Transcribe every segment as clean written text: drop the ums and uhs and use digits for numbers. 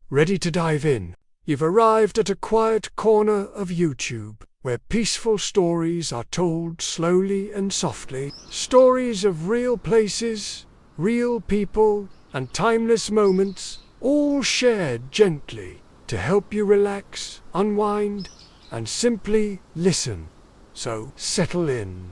ready to dive in. You've arrived at a quiet corner of YouTube, where peaceful stories are told slowly and softly. Stories of real places, real people, and timeless moments, all shared gently to help you relax, unwind, and simply listen. So settle in.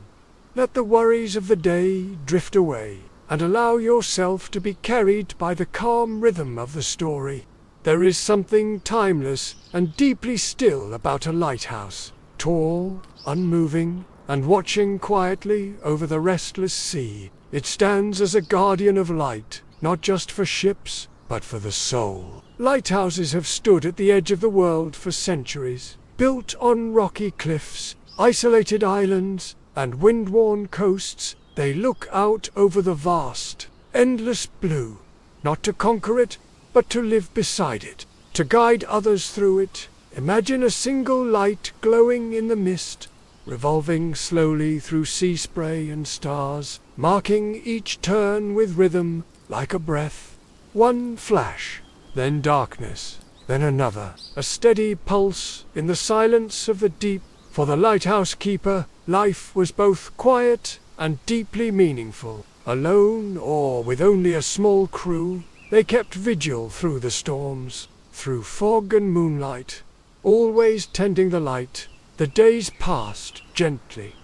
Let the worries of the day drift away, and allow yourself to be carried by the calm rhythm of the story. There is something timeless and deeply still about a lighthouse, tall, unmoving, and watching quietly over the restless sea. It stands as a guardian of light, not just for ships, but for the soul. Lighthouses have stood at the edge of the world for centuries, built on rocky cliffs, isolated islands, and wind-worn coasts. They look out over the vast, endless blue, not to conquer it, but to live beside it, to guide others through it. Imagine a single light glowing in the mist, revolving slowly through sea spray and stars, marking each turn with rhythm like a breath. One flash, then darkness, then another, a steady pulse in the silence of the deep. For the lighthouse keeper, life was both quiet and deeply meaningful. Alone or with only a small crew, they kept vigil through the storms, through fog and moonlight, always tending the light. The days passed gently,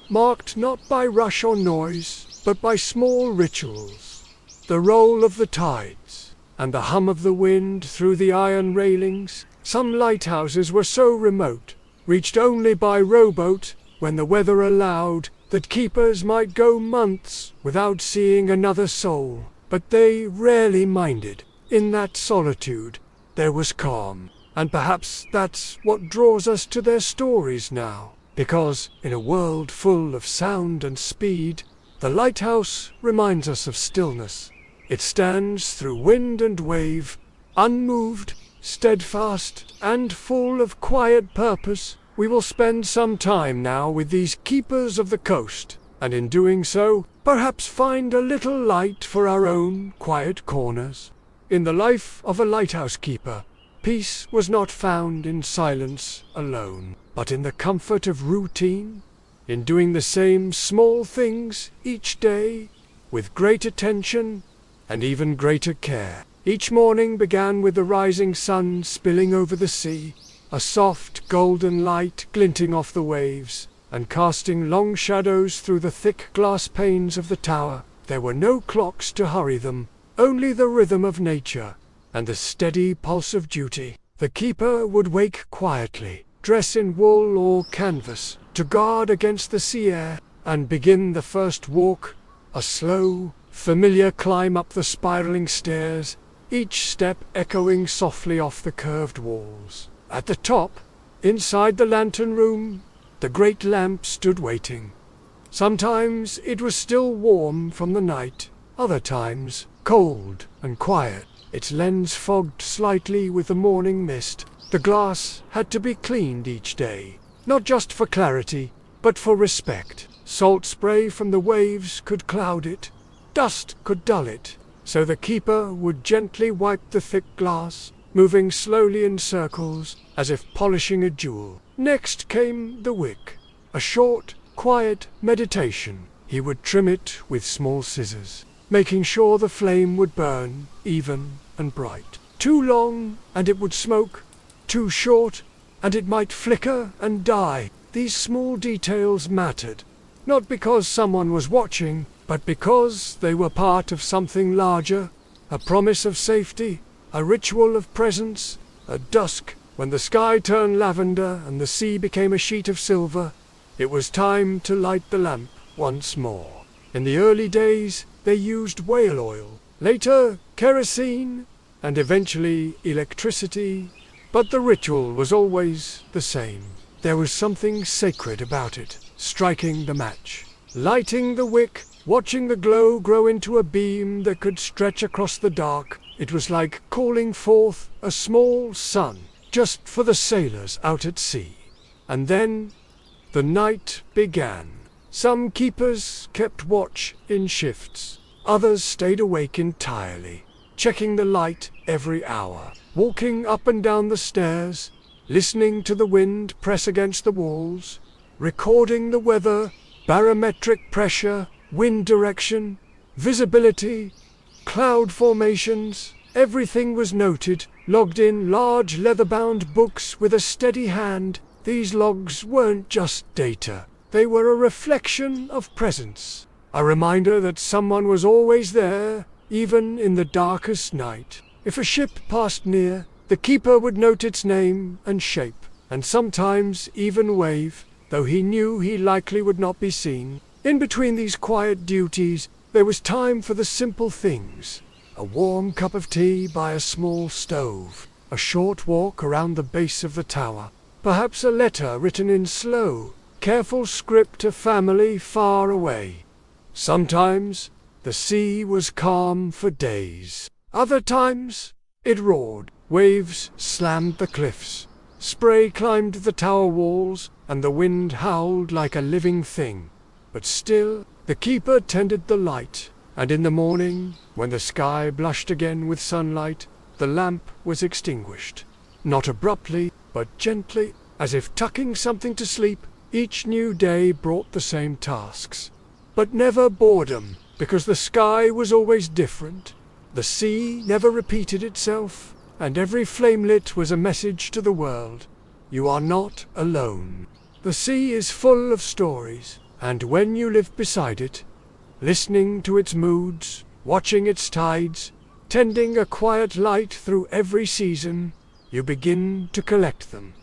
marked not by rush or noise, but by small rituals. The roll of the tides, and the hum of the wind through the iron railings. Some lighthouses were so remote, reached only by rowboat when the weather allowed, that keepers might go months without seeing another soul. But they rarely minded. In that solitude, there was calm. And perhaps that's what draws us to their stories now. Because in a world full of sound and speed, the lighthouse reminds us of stillness. It stands through wind and wave, unmoved, steadfast, and full of quiet purpose. We will spend some time now with these keepers of the coast, and in doing so, perhaps find a little light for our own quiet corners. In the life of a lighthouse keeper, peace was not found in silence alone, but in the comfort of routine, in doing the same small things each day, with great attention and even greater care. Each morning began with the rising sun spilling over the sea, a soft golden light glinting off the waves, and casting long shadows through the thick glass panes of the tower. There were no clocks to hurry them, only the rhythm of nature and the steady pulse of duty. The keeper would wake quietly, dress in wool or canvas, to guard against the sea air, and begin the first walk, a slow, familiar climb up the spiraling stairs, each step echoing softly off the curved walls. At the top, inside the lantern room, the great lamp stood waiting. Sometimes it was still warm from the night, other times cold and quiet, its lens fogged slightly with the morning mist. The glass had to be cleaned each day, not just for clarity, but for respect. Salt spray from the waves could cloud it, dust could dull it, so the keeper would gently wipe the thick glass, moving slowly in circles, as if polishing a jewel. Next came the wick, a short, quiet meditation. He would trim it with small scissors, making sure the flame would burn even and bright. Too long, and it would smoke. Too short, and it might flicker and die. These small details mattered, not because someone was watching, but because they were part of something larger, a promise of safety, a ritual of presence. At dusk, when the sky turned lavender and the sea became a sheet of silver, it was time to light the lamp once more. In the early days, they used whale oil, later kerosene, and eventually electricity, but the ritual was always the same. There was something sacred about it, striking the match, lighting the wick, watching the glow grow into a beam that could stretch across the dark. It was like calling forth a small sun, just for the sailors out at sea. And then the night began. Some keepers kept watch in shifts, others stayed awake entirely. checking the light every hour, walking up and down the stairs, listening to the wind press against the walls, recording the weather, barometric pressure, wind direction, visibility, cloud formations. Everything was noted, logged in large leather-bound books with a steady hand. These logs weren't just data. They were a reflection of presence, a reminder that someone was always there, even in the darkest night. If a ship passed near, the keeper would note its name and shape, and sometimes even wave, though he knew he likely would not be seen. In between these quiet duties, there was time for the simple things. A warm cup of tea by a small stove, a short walk around the base of the tower, perhaps a letter written in slow, careful script to family far away. Sometimes the sea was calm for days. Other times it roared. Waves slammed the cliffs. Spray climbed the tower walls, and the wind howled like a living thing. But still, the keeper tended the light, and in the morning, when the sky blushed again with sunlight, the lamp was extinguished. Not abruptly, but gently, as if tucking something to sleep. Each new day brought the same tasks, but never boredom, because the sky was always different. The sea never repeated itself, and every flamelit was a message to the world. You are not alone. The sea is full of stories, and when you live beside it, listening to its moods, watching its tides, tending a quiet light through every season, you begin to collect them.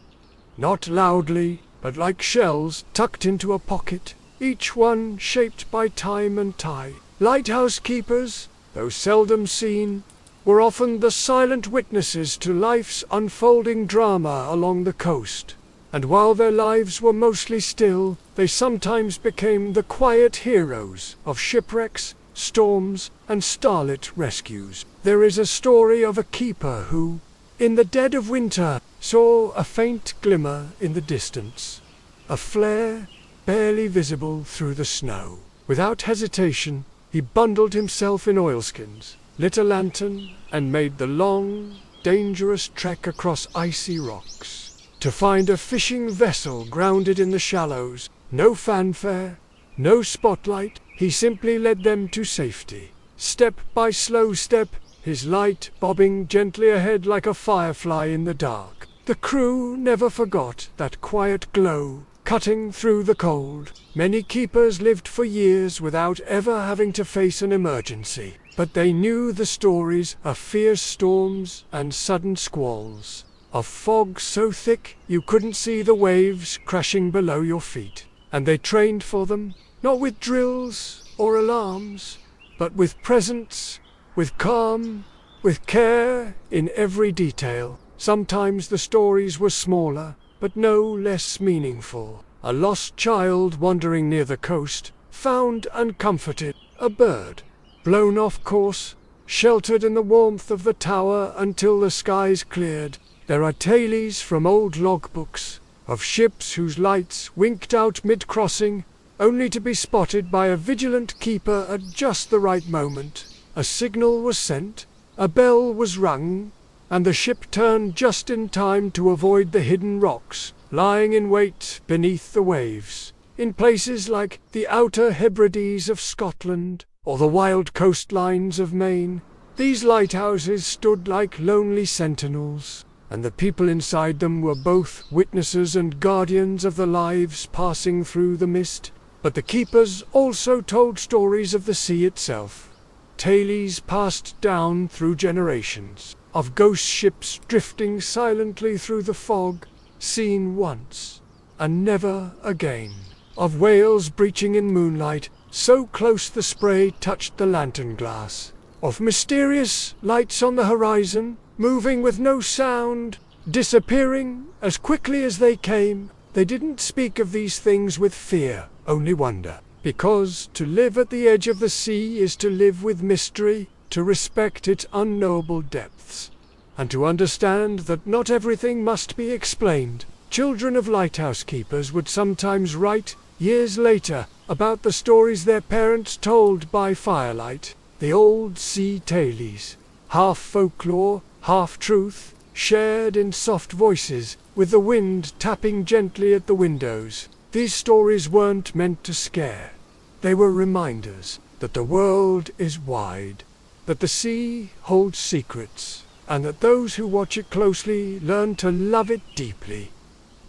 Not loudly, but like shells tucked into a pocket, each one shaped by time and tide. Lighthouse keepers, though seldom seen, were often the silent witnesses to life's unfolding drama along the coast. And while their lives were mostly still, they sometimes became the quiet heroes of shipwrecks, storms, and starlit rescues. There is a story of a keeper who, in the dead of winter, saw a faint glimmer in the distance, a flare barely visible through the snow. Without hesitation, he bundled himself in oilskins, lit a lantern, and made the long, dangerous trek across icy rocks, to find a fishing vessel grounded in the shallows. No fanfare, no spotlight, he simply led them to safety, step by slow step, his light bobbing gently ahead like a firefly in the dark. The crew never forgot that quiet glow, cutting through the cold. Many keepers lived for years without ever having to face an emergency, but they knew the stories of fierce storms and sudden squalls, of fog so thick you couldn't see the waves crashing below your feet. And they trained for them, not with drills or alarms, but with presence, with calm, with care in every detail. Sometimes the stories were smaller, but no less meaningful. A lost child wandering near the coast, found and comforted. A bird, blown off course, sheltered in the warmth of the tower until the skies cleared. There are tales from old logbooks of ships whose lights winked out mid-crossing, only to be spotted by a vigilant keeper at just the right moment. A signal was sent, a bell was rung, and the ship turned just in time to avoid the hidden rocks, lying in wait beneath the waves. In places like the Outer Hebrides of Scotland, or the wild coastlines of Maine, these lighthouses stood like lonely sentinels, and the people inside them were both witnesses and guardians of the lives passing through the mist. But the keepers also told stories of the sea itself, tales passed down through generations, of ghost ships drifting silently through the fog, seen once and never again, of whales breaching in moonlight, so close the spray touched the lantern glass, of mysterious lights on the horizon, moving with no sound, disappearing as quickly as they came. They didn't speak of these things with fear, only wonder, because to live at the edge of the sea is to live with mystery, to respect its unknowable depths, and to understand that not everything must be explained. Children of lighthouse keepers would sometimes write, years later, about the stories their parents told by firelight, the old sea tales, half folklore, half truth, shared in soft voices, with the wind tapping gently at the windows. These stories weren't meant to scare. They were reminders that the world is wide, that the sea holds secrets, and that those who watch it closely learn to love it deeply.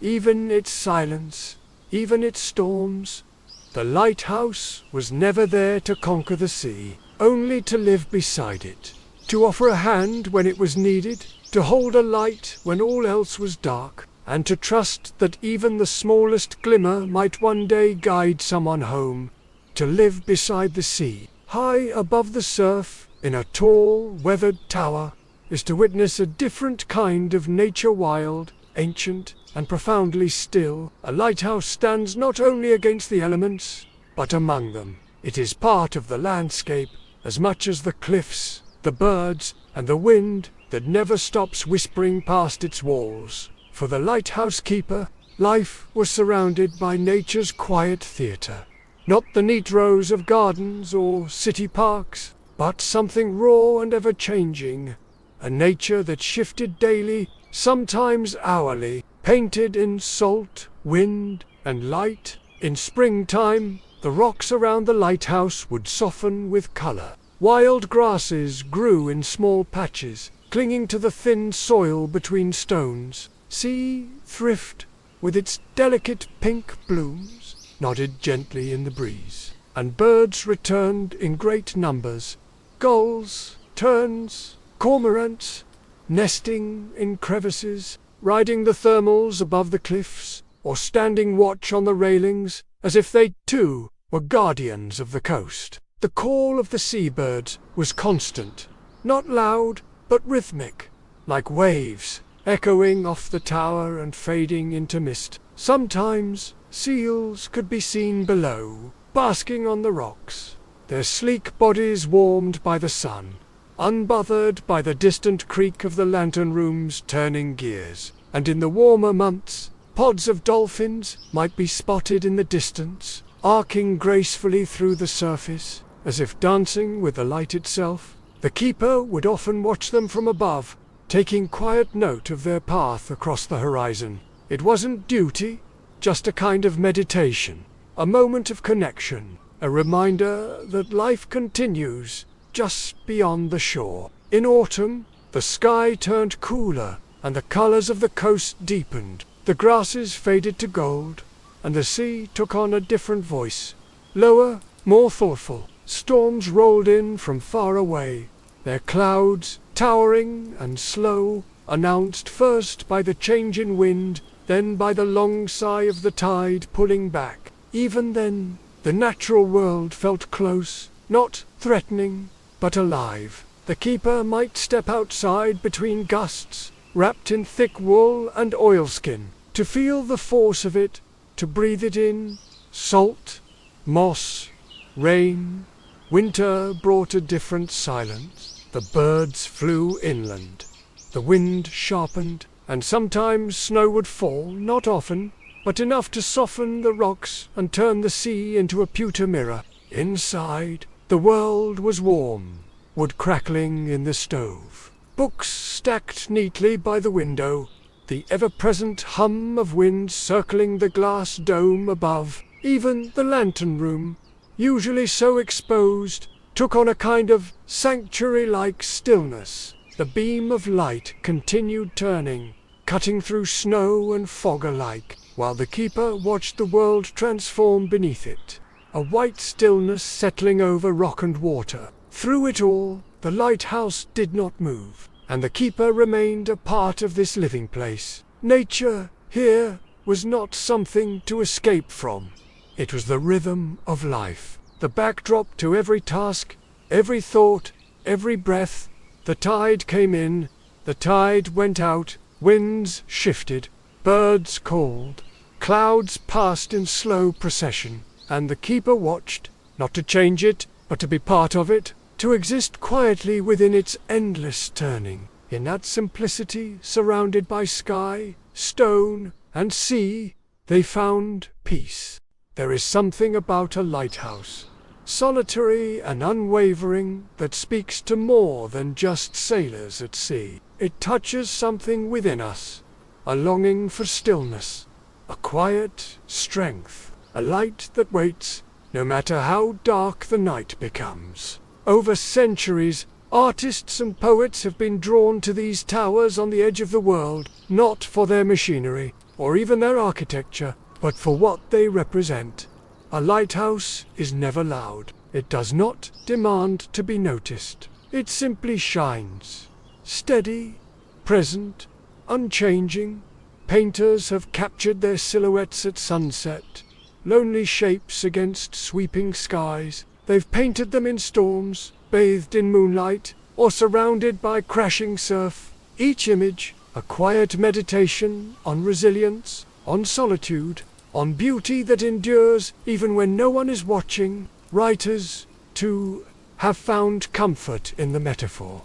Even its silence, even its storms. The lighthouse was never there to conquer the sea, only to live beside it, to offer a hand when it was needed, to hold a light when all else was dark, and to trust that even the smallest glimmer might one day guide someone home. To live beside the sea, high above the surf, in a tall, weathered tower, is to witness a different kind of nature, wild, ancient, and profoundly still. A lighthouse stands not only against the elements, but among them. It is part of the landscape, as much as the cliffs, the birds, and the wind that never stops whispering past its walls. For the lighthouse keeper, life was surrounded by nature's quiet theatre. Not the neat rows of gardens or city parks, but something raw and ever-changing. A nature that shifted daily, sometimes hourly, painted in salt, wind, and light. In springtime, the rocks around the lighthouse would soften with color. Wild grasses grew in small patches, clinging to the thin soil between stones. Sea thrift, with its delicate pink blooms, nodded gently in the breeze, and birds returned in great numbers. Gulls, terns, cormorants, nesting in crevices, riding the thermals above the cliffs, or standing watch on the railings, as if they too were guardians of the coast. The call of the seabirds was constant, not loud, but rhythmic, like waves, echoing off the tower and fading into mist. Sometimes seals could be seen below, basking on the rocks, their sleek bodies warmed by the sun, unbothered by the distant creak of the lantern rooms turning gears. And in the warmer months, pods of dolphins might be spotted in the distance, arcing gracefully through the surface, as if dancing with the light itself. The keeper would often watch them from above, taking quiet note of their path across the horizon. It wasn't duty, just a kind of meditation, a moment of connection, a reminder that life continues just beyond the shore. In autumn, the sky turned cooler, and the colors of the coast deepened. The grasses faded to gold, and the sea took on a different voice, lower, more thoughtful. Storms rolled in from far away, their clouds, towering and slow, announced first by the change in wind, then by the long sigh of the tide pulling back. Even then, the natural world felt close, not threatening, but alive. The keeper might step outside between gusts, wrapped in thick wool and oilskin, to feel the force of it, to breathe it in. Salt, moss, rain. Winter brought a different silence. The birds flew inland. The wind sharpened, and sometimes snow would fall, not often, but enough to soften the rocks and turn the sea into a pewter mirror. Inside, the world was warm, wood crackling in the stove, books stacked neatly by the window, the ever-present hum of wind circling the glass dome above. Even the lantern room, usually so exposed, took on a kind of sanctuary-like stillness. The beam of light continued turning, cutting through snow and fog alike, while the keeper watched the world transform beneath it, a white stillness settling over rock and water. Through it all, the lighthouse did not move, and the keeper remained a part of this living place. Nature here was not something to escape from. It was the rhythm of life, the backdrop to every task, every thought, every breath. The tide came in, the tide went out, winds shifted, birds called, clouds passed in slow procession, and the keeper watched, not to change it, but to be part of it, to exist quietly within its endless turning. In that simplicity, surrounded by sky, stone, and sea, they found peace. There is something about a lighthouse, solitary and unwavering, that speaks to more than just sailors at sea. It touches something within us, a longing for stillness, a quiet strength, a light that waits, no matter how dark the night becomes. Over centuries, artists and poets have been drawn to these towers on the edge of the world, not for their machinery, or even their architecture, but for what they represent. A lighthouse is never loud. It does not demand to be noticed. It simply shines. Steady, present, unchanging. Painters have captured their silhouettes at sunset, lonely shapes against sweeping skies. They've painted them in storms, bathed in moonlight, or surrounded by crashing surf. Each image, a quiet meditation on resilience, on solitude, on beauty that endures even when no one is watching. Writers, too, have found comfort in the metaphor.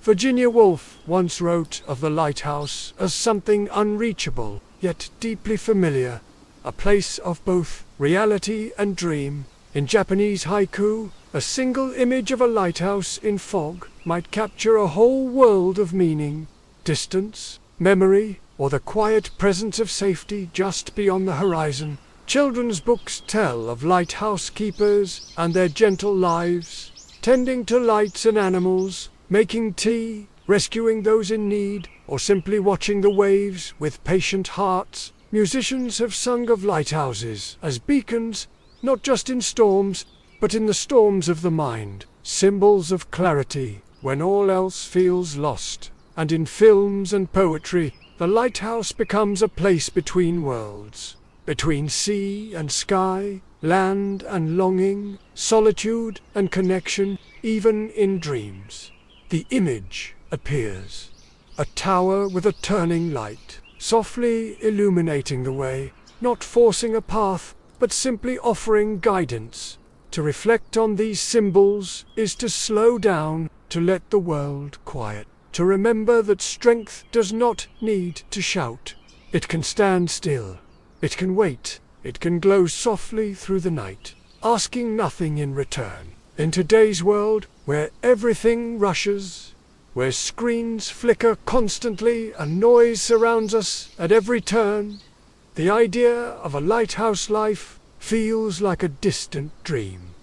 Virginia Woolf once wrote of the lighthouse as something unreachable, yet deeply familiar, a place of both reality and dream. In Japanese haiku, a single image of a lighthouse in fog might capture a whole world of meaning, distance, memory, or the quiet presence of safety just beyond the horizon. Children's books tell of lighthouse keepers and their gentle lives, tending to lights and animals, making tea, rescuing those in need, or simply watching the waves with patient hearts. Musicians have sung of lighthouses as beacons, not just in storms, but in the storms of the mind, symbols of clarity when all else feels lost. And in films and poetry, the lighthouse becomes a place between worlds, between sea and sky, land and longing, solitude and connection. Even in dreams, the image appears, a tower with a turning light, softly illuminating the way, not forcing a path, but simply offering guidance. To reflect on these symbols is to slow down, to let the world quiet, to remember that strength does not need to shout. It can stand still, it can wait, it can glow softly through the night, asking nothing in return. In today's world, where everything rushes, where screens flicker constantly and noise surrounds us at every turn, the idea of a lighthouse life feels like a distant dream.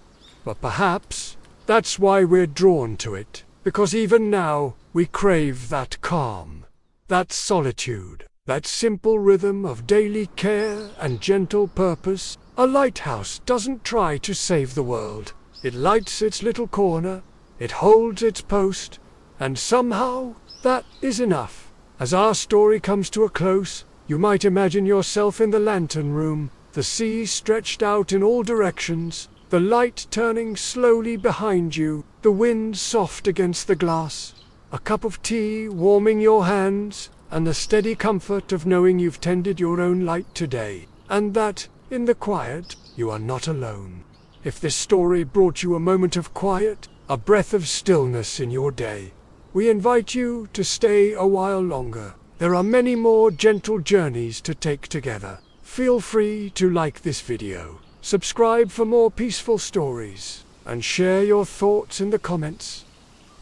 But perhaps that's why we're drawn to it, because even now we crave that calm, that solitude, that simple rhythm of daily care and gentle purpose. A lighthouse doesn't try to save the world. It lights its little corner, it holds its post, and somehow that is enough. As our story comes to a close, you might imagine yourself in the lantern room, the sea stretched out in all directions, the light turning slowly behind you, the wind soft against the glass, a cup of tea warming your hands, and the steady comfort of knowing you've tended your own light today, and that, in the quiet, you are not alone. If this story brought you a moment of quiet, a breath of stillness in your day, we invite you to stay a while longer. There are many more gentle journeys to take together. Feel free to like this video, subscribe for more peaceful stories, and share your thoughts in the comments.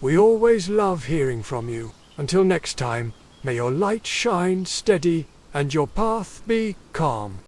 We always love hearing from you. Until next time, may your light shine steady and your path be calm.